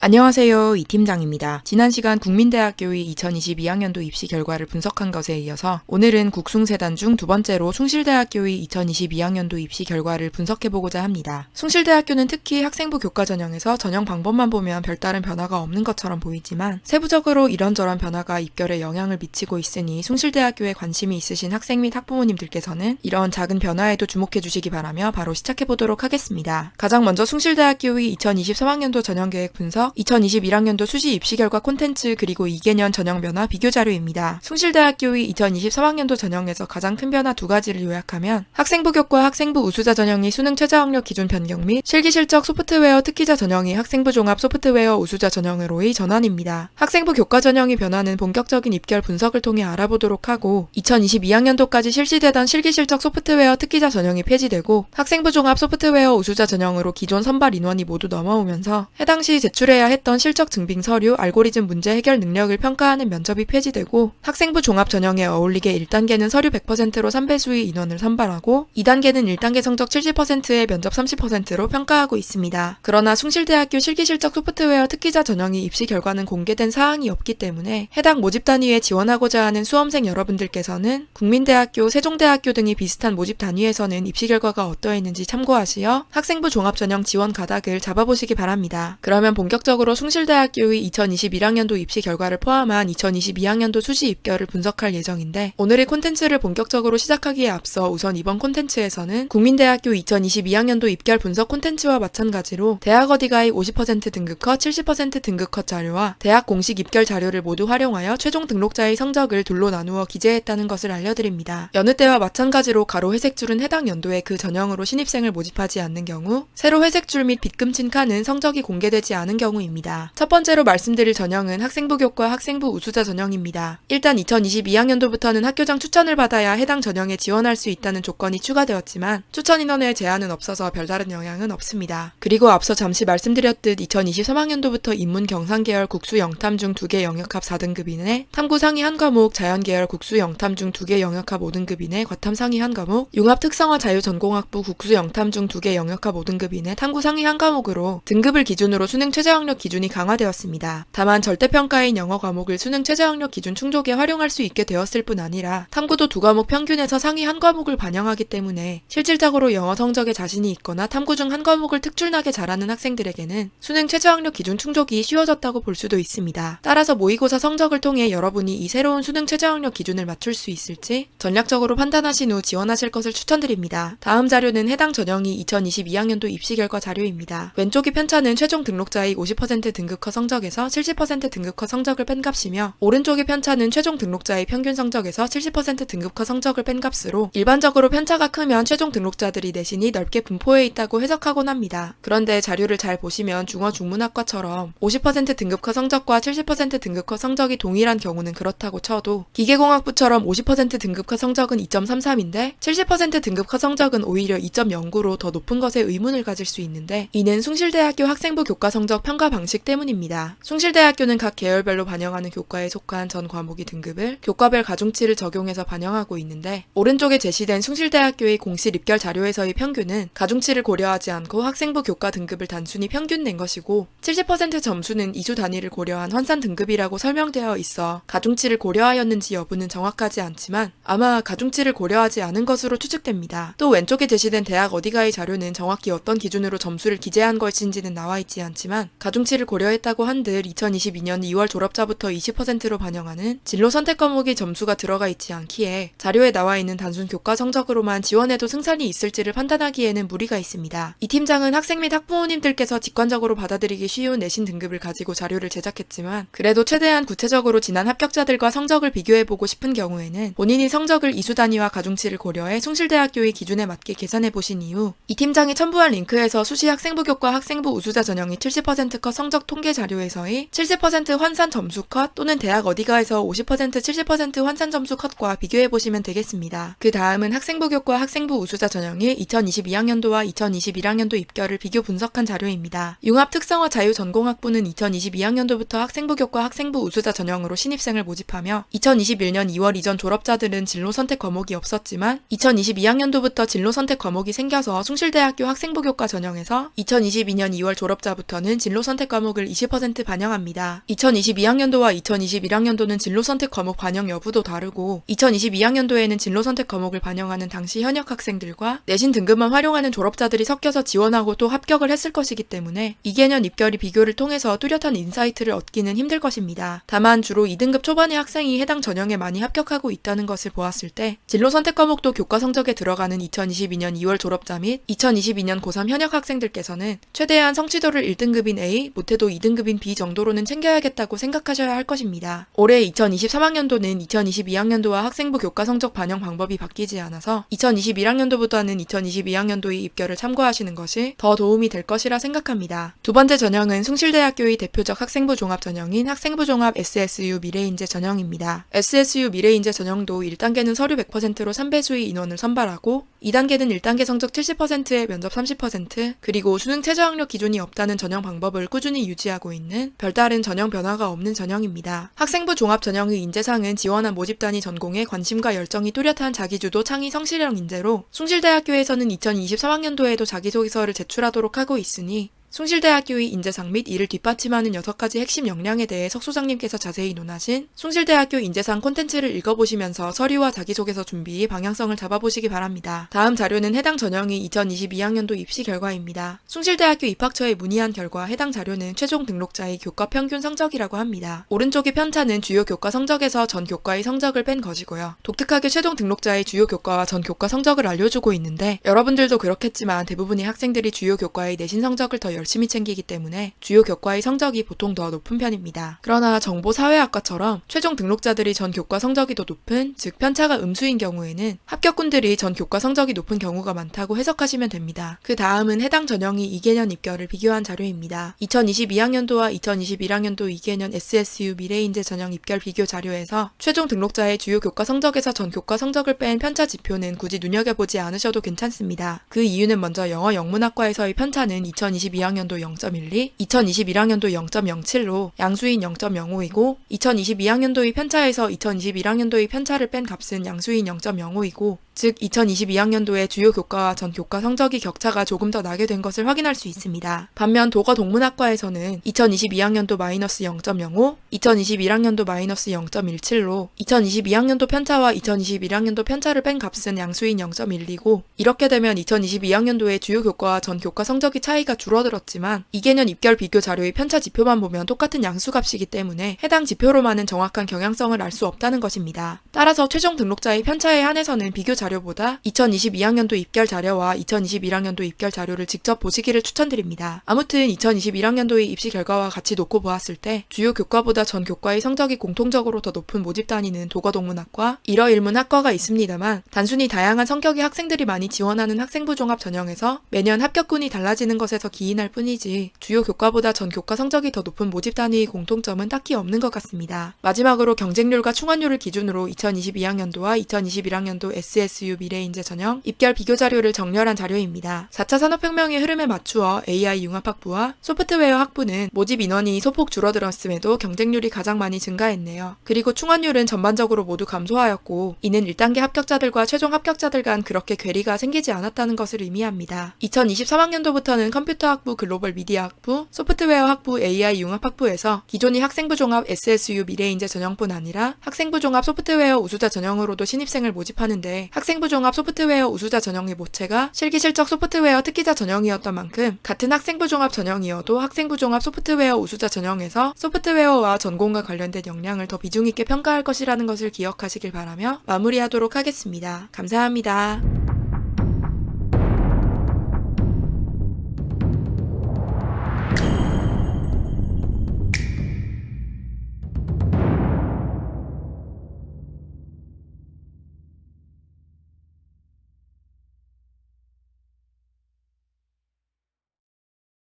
안녕하세요. 이 팀장입니다. 지난 시간 국민대학교의 2022학년도 입시 결과를 분석한 것에 이어서 오늘은 국숭세단 중 두 번째로 숭실대학교의 2022학년도 입시 결과를 분석해보고자 합니다. 숭실대학교는 특히 학생부 교과 전형에서 전형 방법만 보면 별다른 변화가 없는 것처럼 보이지만 세부적으로 이런저런 변화가 입결에 영향을 미치고 있으니 숭실대학교에 관심이 있으신 학생 및 학부모님들께서는 이런 작은 변화에도 주목해 주시기 바라며 바로 시작해보도록 하겠습니다. 가장 먼저 숭실대학교의 2023학년도 전형계획 분석, 2021학년도 수시 입시 결과 콘텐츠 그리고 2개년 전형 변화 비교 자료입니다. 숭실대학교의 2023학년도 전형에서 가장 큰 변화 두 가지를 요약하면 학생부 교과 학생부 우수자 전형이 수능 최저학력 기준 변경 및 실기실적 소프트웨어 특기자 전형이 학생부 종합 소프트웨어 우수자 전형으로의 전환입니다. 학생부 교과 전형의 변화는 본격적인 입결 분석을 통해 알아보도록 하고 2022학년도까지 실시되던 실기실적 소프트웨어 특기자 전형이 폐지되고 학생부 종합 소프트웨어 우수자 전형으로 기존 선발 인원이 모두 넘어오면서 해당 시 제출해야 했던 실적 증빙 서류, 알고리즘 문제 해결 능력을 평가하는 면접이 폐지되고 학생부 종합 전형에 어울리게 1단계는 서류 100%로 3배수의 인원을 선발하고 2단계는 1단계 성적 70%에 면접 30%로 평가하고 있습니다. 그러나 숭실대학교 실기실적 소프트웨어 특기자 전형이 입시 결과는 공개된 사항이 없기 때문에 해당 모집 단위에 지원하고자 하는 수험생 여러분들께서는 국민대학교, 세종대학교 등이 비슷한 모집 단위에서는 입시 결과가 어떠했는지 참고하시어 학생부 종합 전형 지원 가닥을 잡아보시기 바랍니다. 그러면 본격적으로 숭실대학교의 2021학년도 입시 결과를 포함한 2022학년도 수시 입결을 분석할 예정인데 오늘의 콘텐츠를 본격적으로 시작하기에 앞서 우선 이번 콘텐츠에서는 국민대학교 2022학년도 입결 분석 콘텐츠와 마찬가지로 대학 어디가의 50% 등급컷, 70% 등급컷 자료와 대학 공식 입결 자료를 모두 활용하여 최종 등록자의 성적을 둘로 나누어 기재했다는 것을 알려드립니다. 여느 때와 마찬가지로 가로 회색 줄은 해당 연도에 그 전형으로 신입생을 모집하지 않는 경우, 세로 회색 줄 및 빗금친 칸은 성적이 공개되지 않은 경우입니다. 첫 번째로 말씀드릴 전형은 학생부 교과 학생부 우수자 전형입니다. 일단 2022학년도부터는 학교장 추천을 받아야 해당 전형에 지원할 수 있다는 조건이 추가되었지만 추천 인원의 제한은 없어서 별다른 영향은 없습니다. 그리고 앞서 잠시 말씀드렸듯 2023학년도부터 인문 경상계열 국수 영탐 중 2개 영역합 4등급 이내, 탐구 상위 한 과목, 자연계열 국수 영탐 중 2개 영역합 5등급 이내, 과탐 상위 한 과목, 융합 특성화 자유전공학부 국수 영탐 중 2개 영역합 5등급 이내, 탐구 상위 한 과목으로 등급을 기준으로 수능 최저학력 기준이 강화되었습니다. 다만 절대평가인 영어 과목을 수능 최저학력 기준 충족에 활용할 수 있게 되었을 뿐 아니라 탐구도 두 과목 평균에서 상위 한 과목을 반영하기 때문에 실질적으로 영어 성적에 자신이 있거나 탐구 중 한 과목을 특출나게 잘하는 학생들에게는 수능 최저학력 기준 충족이 쉬워졌다고 볼 수도 있습니다. 따라서 모의고사 성적을 통해 여러분이 이 새로운 수능 최저학력 기준을 맞출 수 있을지 전략적으로 판단하신 후 지원하실 것을 추천드립니다. 다음 자료는 해당 전형이 2022학년도 입시 결과 자료입니다. 왼쪽이 편차는 최종 등록자의 50% 등급컷 성적에서 70% 등급컷 성적을 뺀 값이며 오른쪽의 편차는 최종 등록자의 평균 성적에서 70% 등급컷 성적을 뺀 값으로 일반적으로 편차가 크면 최종 등록자들이 내신이 넓게 분포해 있다고 해석하곤 합니다. 그런데 자료를 잘 보시면 중어 중문학과처럼 50% 등급컷 성적과 70% 등급컷 성적이 동일한 경우는 그렇다고 쳐도 기계공학부처럼 50% 등급컷 성적은 2.33인데 70% 등급컷 성적은 오히려 2.09로 더 높은 것에 의문을 가질 수 있는데 이는 숭실대학교 학생부 교과 성적 평가 방식 때문입니다. 숭실대학교는 각 계열별로 반영하는 교과에 속한 전 과목의 등급을 교과별 가중치를 적용해서 반영하고 있는데 오른쪽에 제시된 숭실대학교의 공실 입결 자료에서의 평균은 가중치를 고려하지 않고 학생부 교과 등급을 단순히 평균 낸 것이고 70% 점수는 이수 단위를 고려한 환산 등급이라고 설명되어 있어 가중치를 고려하였는지 여부는 정확하지 않지만 아마 가중치를 고려하지 않은 것으로 추측됩니다. 또 왼쪽에 제시된 대학 어디가의 자료는 정확히 어떤 기준으로 점수를 기재한 것인지는 나와 있지 않지만 가중치를 고려했다고 한들 2022년 2월 졸업자부터 20%로 반영하는 진로 선택 과목의 점수가 들어가 있지 않기에 자료에 나와 있는 단순 교과 성적으로만 지원해도 승산이 있을지를 판단하기에는 무리가 있습니다. 이 팀장은 학생 및 학부모님들께서 직관적으로 받아들이기 쉬운 내신 등급을 가지고 자료를 제작했지만 그래도 최대한 구체적으로 지난 합격자들과 성적을 비교해보고 싶은 경우에는 본인이 성적을 이수 단위와 가중치를 고려해 숭실대학교의 기준에 맞게 계산해보신 이후 이 팀장이 첨부한 링크에서 수시 학생부 교과 학생부 우수자 전형이 70%컷 성적 통계 자료에서의 70% 환산 점수 컷 또는 대학 어디가에서 50% 70% 환산 점수 컷과 비교해보시면 되겠습니다. 그 다음은 학생부 교과 학생부 우수자 전형이 2022학년도와 2021학년도 입결을 비교 분석한 자료입니다. 융합 특성화 자유전공학부는 2022학년도부터 학생부 교과 학생부 우수자 전형으로 신입생을 모집하며 2021년 2월 이전 졸업자들은 진로 선택 과목이 없었지만 2022학년도부터 진로 선택 과목이 생겨서 숭실대학교 학생부 교과 전형에서 2022년 2월 졸업자부터는 진로 선택 선택 과목을 20% 반영합니다. 2022학년도와 2021학년도는 진로 선택 과목 반영 여부도 다르고 2022학년도에는 진로 선택 과목을 반영하는 당시 현역 학생들과 내신 등급만 활용하는 졸업자들이 섞여서 지원하고 또 합격을 했을 것이기 때문에 2개년 입결이 비교를 통해서 뚜렷한 인사이트를 얻기는 힘들 것입니다. 다만 주로 2등급 초반의 학생이 해당 전형에 많이 합격하고 있다는 것을 보았을 때 진로 선택 과목도 교과 성적에 들어가는 2022년 2월 졸업자 및 2022년 고3 현역 학생들께서는 최대한 성취도를 1등급인 A, 못해도 2등급인 B 정도로는 챙겨야겠다고 생각하셔야 할 것입니다. 올해 2023학년도는 2022학년도와 학생부 교과 성적 반영 방법이 바뀌지 않아서 2021학년도보다는 2022학년도의 입결을 참고하시는 것이 더 도움이 될 것이라 생각합니다. 두 번째 전형은 숭실대학교의 대표적 학생부 종합 전형인 학생부 종합 SSU 미래인재 전형입니다. SSU 미래인재 전형도 1단계는 서류 100%로 3배수의 인원을 선발하고 2단계는 1단계 성적 70%에 면접 30% 그리고 수능 최저학력 기준이 없다는 전형 방법을 꾸준히 유지하고 있는 별다른 전형 변화가 없는 전형입니다. 학생부 종합 전형의 인재상은 지원한 모집단위 전공에 관심과 열정이 뚜렷한 자기주도 창의 성실형 인재로 숭실대학교에서는 2023학년도에도 자기소개서를 제출하도록 하고 있으니 숭실대학교의 인재상 및 이를 뒷받침하는 6가지 핵심 역량에 대해 석 소장님께서 자세히 논하신 숭실대학교 인재상 콘텐츠를 읽어보시면서 서류와 자기소개서 준비의 방향성을 잡아보시기 바랍니다. 다음 자료는 해당 전형의 2022학년도 입시 결과입니다. 숭실대학교 입학처에 문의한 결과 해당 자료는 최종 등록자의 교과 평균 성적이라고 합니다. 오른쪽의 편차는 주요 교과 성적에서 전 교과의 성적을 뺀 것이고요. 독특하게 최종 등록자의 주요 교과와 전 교과 성적을 알려주고 있는데 여러분들도 그렇겠지만 대부분의 학생들이 주요 교과의 내신 성적을 더 열심히 챙기기 때문에 주요 교과의 성적이 보통 더 높은 편입니다. 그러나 정보사회학과처럼 최종 등록자들이 전 교과 성적이 더 높은, 즉 편차가 음수인 경우에는 합격군들이 전 교과 성적이 높은 경우가 많다고 해석하시면 됩니다. 그 다음은 해당 전형이 2개년 입결을 비교한 자료입니다. 2022학년도와 2021학년도 2개년 SSU 미래인재 전형 입결 비교 자료에서 최종 등록자의 주요 교과 성적에서 전 교과 성적을 뺀 편차 지표는 굳이 눈여겨보지 않으셔도 괜찮습니다. 그 이유는 먼저 영어 영문학과에서의 편차는 2022학년도 0.12, 2021학년도 0.07로 양수인 0.05이고 2022학년도의 편차에서 2021학년도의 편차를 뺀 값은 양수인 0.05이고 즉 2022학년도에 주요 교과와 전 교과 성적이 격차가 조금 더 나게 된 것을 확인할 수 있습니다. 반면 도거 동문학과에서는 2022학년도 마이너스 0.05, 2021학년도 마이너스 0.17로 2022학년도 편차와 2021학년도 편차를 뺀 값은 양수인 0.12고 이렇게 되면 2022학년도에 주요 교과와 전 교과 성적이 차이가 줄어들었지만 2개년 입결 비교 자료의 편차 지표만 보면 똑같은 양수값이기 때문에 해당 지표로만은 정확한 경향성을 알 수 없다는 것입니다. 따라서 최종 등록자의 편차에 한해서는 비교 자료보다 2022학년도 입결 자료와 2021학년도 입결 자료를 직접 보시기를 추천드립니다. 아무튼 2021학년도의 입시 결과와 같이 놓고 보았을 때 주요 교과보다 전 교과의 성적이 공통적으로 더 높은 모집 단위는 도거동문학과, 일어일문학과가 있습니다만 단순히 다양한 성격의 학생들이 많이 지원하는 학생부 종합 전형에서 매년 합격군이 달라지는 것에서 기인할 뿐이지 주요 교과보다 전 교과 성적이 더 높은 모집 단위의 공통점은 딱히 없는 것 같습니다. 마지막으로 경쟁률과 충원률을 기준으로 2022학년도와 2021학년도 SSU 미래인재 전형 입결 비교 자료를 정렬한 자료입니다. 4차 산업혁명의 흐름에 맞추어 AI 융합학부와 소프트웨어 학부는 모집 인원이 소폭 줄어들었음에도 경쟁률이 가장 많이 증가했네요. 그리고 충원률은 전반적으로 모두 감소하였고 이는 1단계 합격자들과 최종 합격자들 간 그렇게 괴리가 생기지 않았다는 것을 의미합니다. 2023학년도부터는 컴퓨터학부, 글로벌 미디어학부, 소프트웨어학부, AI 융합학부에서 기존의 학생부 종합 SSU 미래인재 전형뿐 아니라 학생부 종합 소프트웨어 우수자 전형으로도 신입생을 모집하는데 학생부 종합 소프트웨어 우수자 전형의 모체가 실기실적 소프트웨어 특기자 전형이었던 만큼 같은 학생부 종합 전형이어도 학생부 종합 소프트웨어 우수자 전형에서 소프트웨어와 전공과 관련된 역량을 더 비중 있게 평가할 것이라는 것을 기억하시길 바라며 마무리하도록 하겠습니다. 감사합니다.